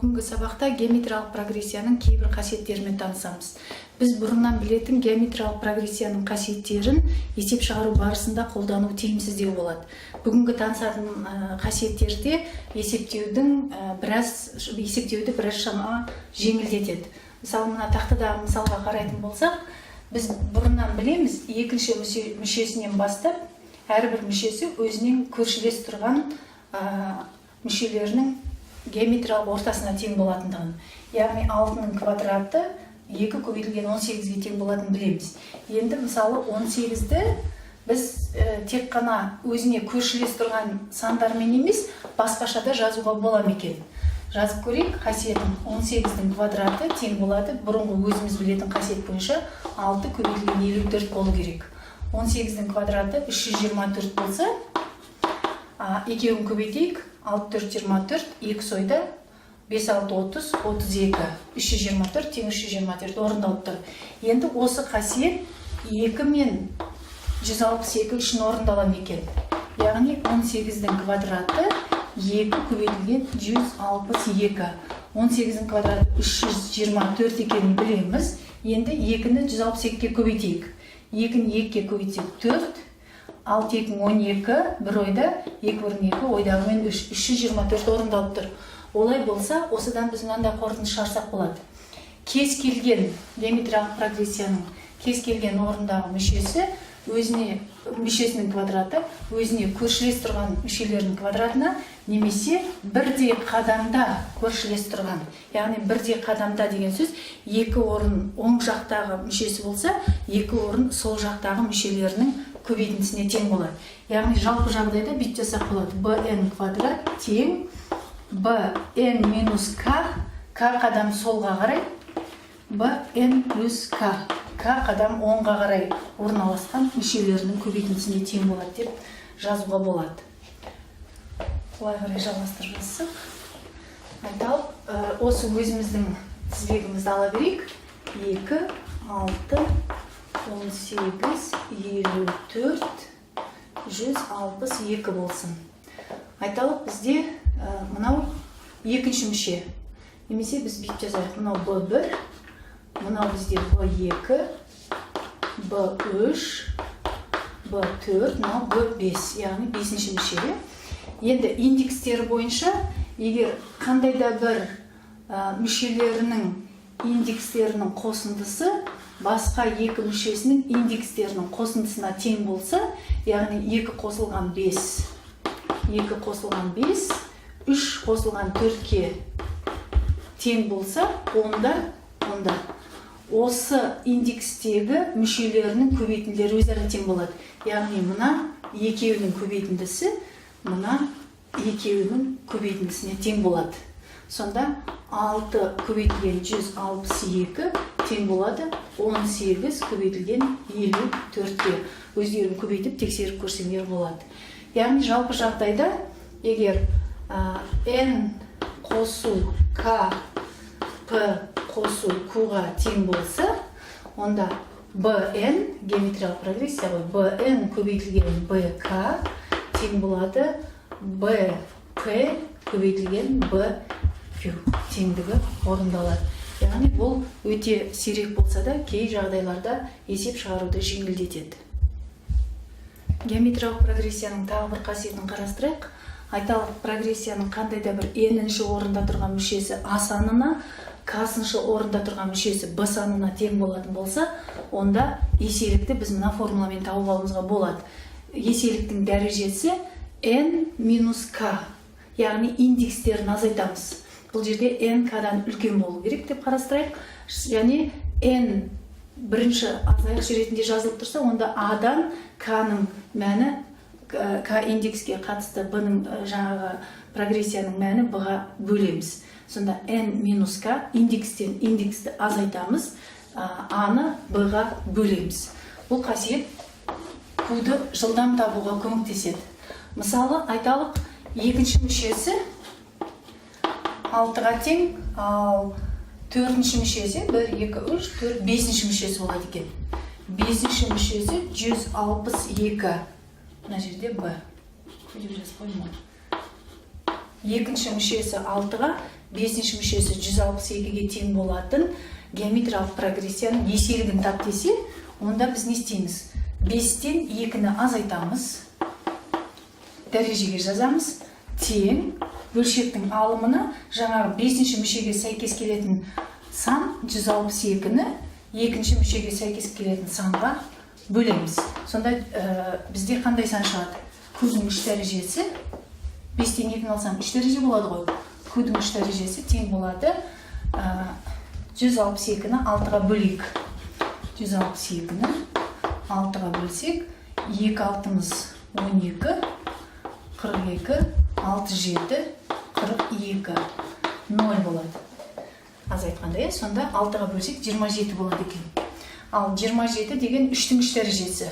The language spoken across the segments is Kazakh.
Бүгінгі сабақта геометриялық прогрессияның кейбір қасиеттерімен танысамыз. Біз бұрыннан білетін геометриялық прогрессияның қасиеттерін есеп шығару барысында қолдану тиімсіздеу болады. Бүгінгі танысатын қасиеттерде есептеуді біраз шама жеңілдетеді. Мысалы, мына тақтадағы мысалға қарайтын болсақ, біз бұрыннан білеміз, екінші мүшесінен бастап, әрбір мүшесі өзінен көршілес тұрған мүшелерінің геометриялық ортасына тең болатындығын. Яғни 6-ның квадраты 2 көбейтілген 18-ге тең болатынын білеміз. Енді мысалы 18-ді біз тек қана өзіне көршілес тұрған сандармен емес, басқаша да жазуға бола екен. Жазып көрейік. Қасиетін 18-дің квадраты тең болады. Бұрынғы өзіміз білетін қасиет бойынша 6 көбейтілген 54 болу керек. 18-дің квадраты 324 болса, екеуін көбейтейік. 6 4 24, 2 сойда 5 6 30, 32. 324 тең 324 орындалып тұр. Енді осы қасиет 2 мен 162 үшін орындала екен. Яғни 18-дің квадраты 2 көбейтілген 162. 18-дің квадраты 324 екенін білеміз. Енді 2-ні 162-ге көбейтейік. 2-ні 2-ге көбейтсек 4. 6 2 12, бір ойда, 2 2 ойдағымен 324 орындалып тұр. Олай болса, осыдан біз мынандай қорытынды шығарсақ болады. Кез келген геометриялық прогрессияның кез келген орындағы мүшесінің квадраты өзіне көршілес тұрған мүшелерінің квадратына немесе бірдей қадамда көршілес тұрған. Яғни бірдей қадамда деген сөз, 2 орын оң жақтағы мүшесі болса, 2 орын сол жақтағы мүшелерінің көбейтіндісіне тең болады. Яғни жалпы жағдайда бүйтіп жасақ болады. bn квадрат тең bn минус k қадам солға қарай, bn плюс k қадам оңға қарай орналасқан мүшелерінің көбейтіндісіне тең болады деп жазуға болады. Олай қарай жалғастырып жазсақ. Айталық, осы өзіміздің тізбегімізді ала берейік. 2, 6, 18, 54, 162 болсын. Айталық, бізде мынау екінші мүше. Немесе біз бүйтіп жазайық. Мынау b1, мынау бізде b2, b3, b4, мынау b5, яғни 5-ші мүше. Енді индекстері бойынша, егер қандай да бір мүшелерінің индекстерінің қосындысы басқа 2 мүшесінің индекстерінің қосындысына тең болса, яғни 2 қосылған 5, 2 қосылған 5, 3 қосылған 4-ке тең болса, онда осы индекстегі мүшелерінің көбейтінділері өзара тең болады. Яғни мына екеуінің көбейтіндісі мына екеуінің көбейтіндісіне тең болады. Сонда 6 көбейтілген 162 тең болады 18 көбейтілген 54-ке. Өздерін көбейтіп тексеріп көрсеңдер болады. Яғни жалпы жағдайда, егер n қосу k, p қосу q-ға тең болса, онда bn, геометриялық прогрессия ғой, bn көбейтілген bk тең болады bp көбейтілген bq теңдігі орындалады. Яғни бұл өте сирек болса да, кей жағдайларда есеп шығаруды жеңілдетеді. Геометриялық прогрессияның тағы бір қасиетін қарастырайық. Айталық, прогрессияның қандай да бір n-ші орында тұрған мүшесі a санына, k-ші орында тұрған мүшесі b санына тең болатын болса, онда еселікті біз мына формуламен тауып алуымызға болады. Еселіктің дәрежесі n минус k, яғни индекстерін азайтамыз. Бұл жерде n k-дан үлкен болу керек деп қарастырайық. Яғни n бірінші азайғыш ретінде жазылып тұрса, онда a-дан k-ның мәні, k индекске қатысты b-ның жаңағы прогрессияның мәні b-ға бөлеміз. Сонда n минус k индексті азайтамыз, a-ны b-ға бөлеміз. Бұл қасиет q-ды жылдам табуға көмектеседі. Мысалы, айталық, екінші мүшесі 6-ға тең, ал 4-ші мүшесі 1, 2, 3, 4, 5-ші мүшесі болады екен. 5-ші мүшесі 162. Мына жерде b. Көйлеп жазып қоймайды. екінші мүшесі 6-ға, бесінші мүшесі 162-ге тең болатын геометриялық прогрессияның еселігін тап десе, онда біз не істейміз? 5-тен 2-ні азайтамыз, дәрежеге жазамыз, тең бөлшектің алымына жаңағы 5-ші мүшеге сәйкес келетін сан 162-ні екінші мүшеге сәйкес келетін санға бөлеміз. Сонда бізде қандай сан шығады? Q-дің 3 дәрежесі, 5-тен 2-ні алсам 3 дәреже болады ғой. Q-дің 3 дәрежесі тең болады 162-ні 6-ға бөлейік. 162-ні 6-ға бөлсек, 2 6-мыз 12, 42, 6 7, 42, 0 болады. Аз айтқанда, сонда 6-ға бөлсек 27 болады екен. Ал 27 деген 3-тің 3 дәрежесі.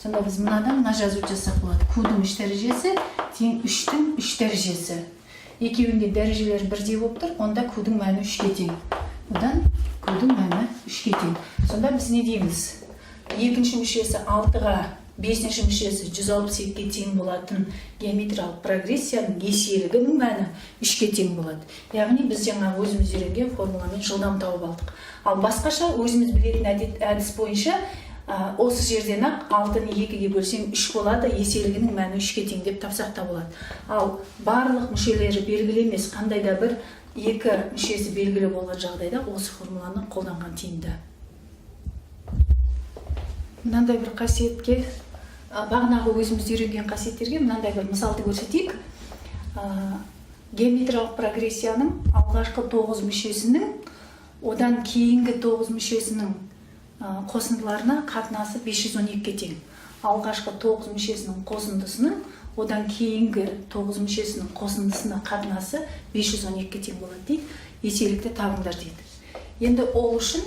Сонда біз мынадан мына жазу жасақ болады. Q-дің 3 дәрежесі тең 3-тің 3 дәрежесі. Екеуінде дәрежелер бірдей болып тұр, онда Q-дің мәні 3-ге тең. Одан Q-дің мәні 3-ге тең. Сонда біз не дейміз? Екінші мүшесі 6-ға, бесінші мүшесі 162-ге тең болатын геометриялық прогрессияның еселігінің мәні 3-ге тең болады. Яғни біз жаңа өзіміз үйренген формуламен жылдам тауып алдық. Ал басқаша өзіміз білетін әдіс бойынша осы жерден-ақ 6-ны 2-ге бөлсем 3 болады, еселігінің мәні 3-ге тең деп тапсақ та болады. Ал барлық мүшелері белгілі емес, қандай да бір 2 мүшесі белгілі болған жағдайда осы формуланы қолданған тиімді. Мынандай бір қасиетке, бағанағы өзіміз үйренген қасиеттерге мынандай бір мысалды көрсетейік. Геометриялық прогрессияның алғашқы 9 мүшесінің одан кейінгі 9 мүшесінің қосындыларына қатынасы 512-ге тең. Алғашқы 9 мүшесінің қосындысының одан кейінгі 9 мүшесінің қосындысына қатынасы 512-ге тең болады дейді. Еселікті табыңдар дейді. Енді ол үшін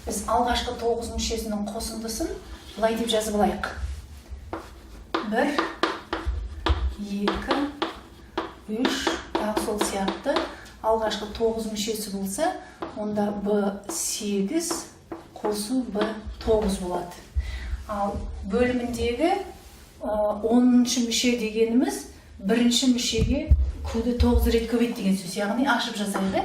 біз алғашқы 9 мүшесінің қосындысын былай деп жазып алайық. 1, 2, 3, тағы сол сияқты алғашқы 9 мүшесі болса, онда B8 қосу B9 болады. Ал бөліміндегі 10-шы мүше дегеніміз бірінші мүшеге Q-ді 9 рет көбейт деген сөз. Яғни ашып жазайды.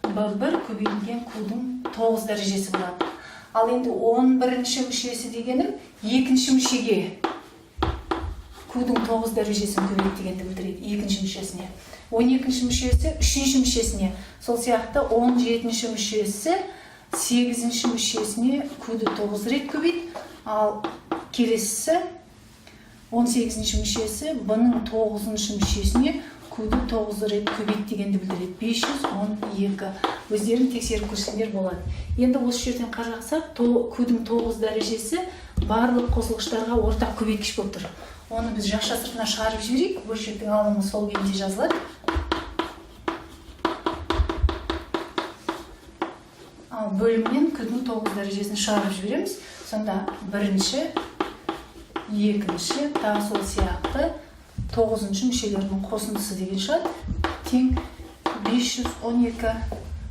B1 көбейтілген Q-дің 9 дәрежесі болады. Ал енді 11-ші мүшесі дегенім екінші мүшеге Q-дің 9 дәрежесін көбейт дегенді білдіреді, екінші мүшесіне. 12-ші мүшесі 3-ші мүшесіне. Сол сияқты 17-ші мүшесі 8-ші мүшесіне Q-ді 9 рет көбейт, ал келесісі 18-ші мүшесі B-ның 9-ші мүшесіне Q-ді 9 рет көбейт дегенді білдіреді. 512. Өздерін тексеріп көрсеңдер болады. Енді осы жерден қарақсақ, Q-дің 9 дәрежесі барлық қосылғыштарға ортақ көбейткіш болып тұр. Оны біз жақша сыртына шығарып жіберейік. Бөлшектің алымы сол күйінде жазылады. Ал бөлімнен Q-дің 9 дәрежесін шығарып жібереміз. Сонда бірінші, екінші, тағы сол сияқты 9-шы мүшелерінің қосындысы деген шығады. Тең 512.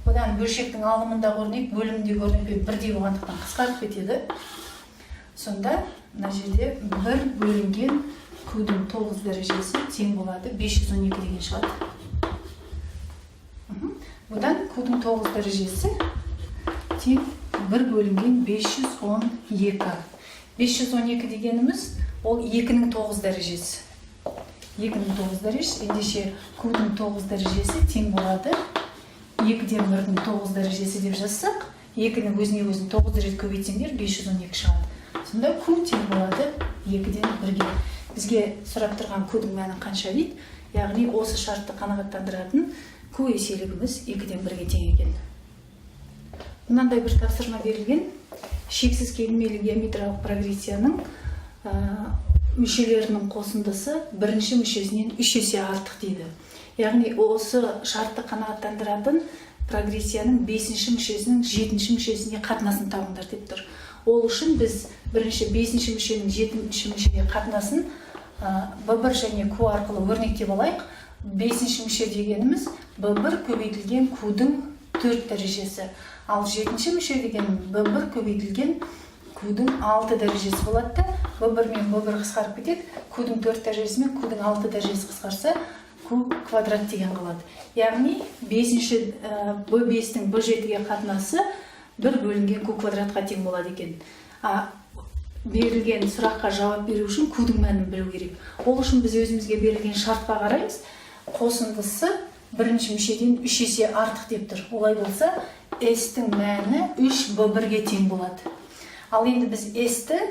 Одан бөлшектің алымында көрінейік, бөлімінде көрініп бірдей болғандықтан қысқарып кетеді. Сонда мына жерде 1 бөлінген Q-дің 9 дәрежесі тең болады 512 деген шығады. Одан Q-дің 9 дәрежесі тең 1 бөлінген 512. 512 дегеніміз ол 2-ның 9 дәрежесі. 2-ның 9 дәрежесі, ендеше Q-дің 9 дәрежесі тең болады 2-ден 1-дің 9 дәрежесі деп жазсақ, 2-ның өзіне өзін 9 рет көбейтсеңдер 512 шығады. Сонда Q тең болады 2-ден 1-ге. Бізге сұрап тұрған Q-дің мәні қанша дейді? Яғни осы шартты қанағаттандыратын Q еселігіміз 2-ден 1-ге тең екен. Мынандай бір тапсырма берілген. Шексіз келмелі геометриялық прогрессияның мүшелерінің қосындысы бірінші мүшесінен 3 есе артық дейді. Яғни осы шартты қанағаттандыратын прогрессияның 5-ші мүшесінің 7-ші мүшесіне қатынасын табыңдар деп тұр. Ол үшін біз бірінші 5-ші мүшенің 7-ші мүшеге қатынасын B1 және Q арқылы өрнектеп алайық. 5-ші мүше дегеніміз B1 көбейтілген Q-дің 4 дәрежесі. Ал 7-ші мүше деген B1 көбейтілген Q-дің 6 дәрежесі болады да, B1 мен B1 қысқарып кетеді. Q-дің 4 дәрежесі мен Q-дің 6 дәрежесі қысқарса, q квадрат деген қалады. Яғни 5-ші b5-тің b7-ге қатынасы 1 бөлінген q квадратқа тең болады екен. Берілген сұраққа жауап беру үшін q-дің мәнін білу керек. Ол үшін біз өзімізге берілген шартқа қараймыз. Қосындысы бірінші мүшеден 3 есе артық деп тұр. Олай болса, s-тің мәні 3b1-ге тең болады. Ал енді біз s-ті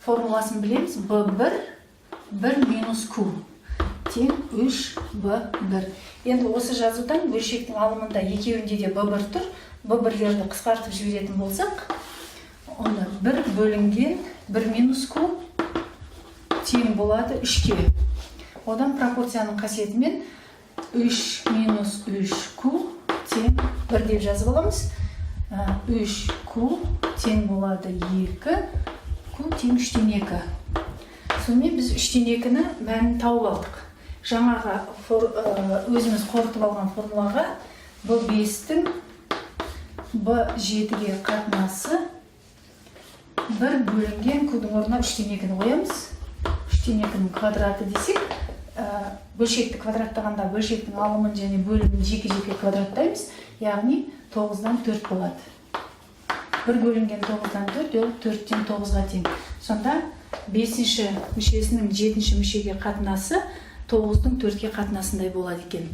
формуласын білеміз. b1 1 минус q тең 3b1. Енді осы жазудан бөлшектің алымында екеуінде де b1 тұр. b1-лерді қысқартып жіберетін болсақ, онда 1 бөлінген 1 минус q тең болады 3-ке. Одан пропорцияның қасиетімен 3 минус 3q тең 1 деп жазып аламыз. 3q тең болады 2, q тең 3-тен 2. Сонымен біз 3-тен 2-ні мәнін тауып алдық. Жаңаға өзіміз қорытып алған формулаға b5-тің b7-ге қатынасы 1 бөлінген q-дің орнына 3-тен 2-ні қоямыз. 3-тен 2-нің квадраты десек, бөлшекті квадраттағанда бөлшектің алымын және бөлімін жеке-жеке квадраттаймыз. Яғни 9-дан 4 болады. 1 бөлінген 9-дан 4, ол 4-тен 9-ға тең. Сонда 5-ші мүшесінің 7-ші мүшеге қатынасы 9-дың 4-ке қатынасындай болады екен.